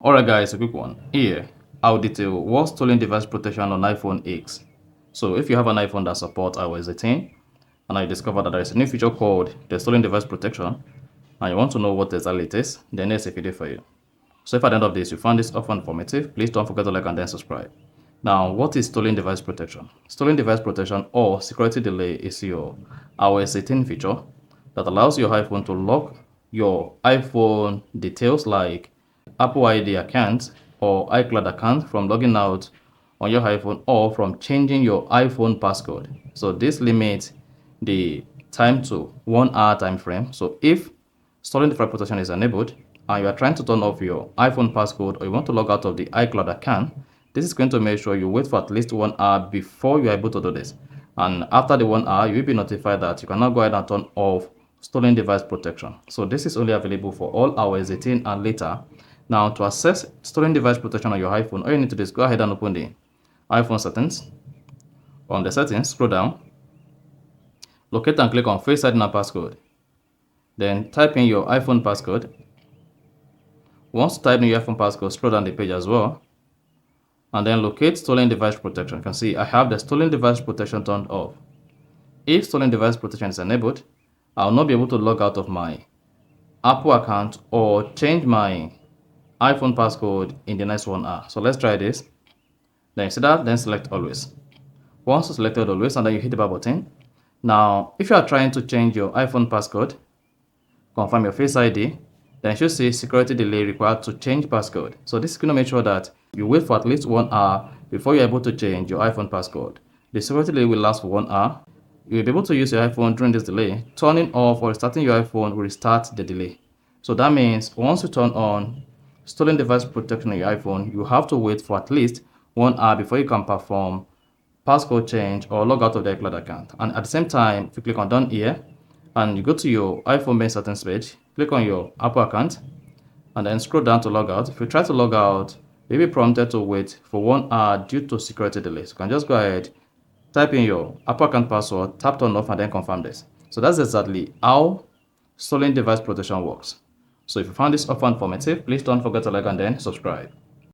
Alright guys, a quick one. Here, I'll detail what stolen device protection on iPhone is. So if you have an iPhone that supports iOS 18 and I discover that there is a new feature called the stolen device protection and you want to know what exactly it is, then there's a video for you. So if at the end of this you found this often informative, please don't forget to like and then subscribe. Now, what is stolen device protection? Stolen device protection or security delay is your iOS 18 feature that allows your iPhone to lock your iPhone details like Apple ID account or iCloud account from logging out on your iPhone or from changing your iPhone passcode. So this limits the time to 1 hour time frame. So if stolen device protection is enabled and you are trying to turn off your iPhone passcode or you want to log out of the iCloud account, this is going to make sure you wait for at least 1 hour before you are able to do this. And after the 1 hour, you will be notified that you cannot go ahead and turn off stolen device protection. So this is only available for all iOS 18 and later. Now, to access stolen device protection on your iPhone, all you need to do is go ahead and open the iPhone settings. On the settings, scroll down, locate and click on Face ID and Passcode. Then type in your iPhone passcode. Once you type in your iPhone passcode, scroll down the page as well. And then locate stolen device protection. You can see I have the stolen device protection turned off. If stolen device protection is enabled, I will not be able to log out of my Apple account or change my iPhone passcode in the next 1 hour. So let's try this. Then you see that, then select always. Once you selected always, and then you hit the bar button. Now, if you are trying to change your iPhone passcode, confirm your Face ID, then you should see security delay required to change passcode. So this is going to make sure that you wait for at least 1 hour before you're able to change your iPhone passcode. The security delay will last for 1 hour. You'll be able to use your iPhone during this delay. Turning off or restarting your iPhone will restart the delay. So that means once you turn on stolen device protection on your iPhone, you have to wait for at least 1 hour before you can perform passcode change or log out of the iCloud account. And at the same time, if you click on done here and you go to your iPhone main settings page, click on your Apple account and then scroll down to log out. If you try to log out, you'll be prompted to wait for 1 hour due to security delays. You can just go ahead, type in your Apple account password, tap turn off and then confirm this. So that's exactly how stolen device protection works. So if you found this offer informative, please don't forget to like and then subscribe.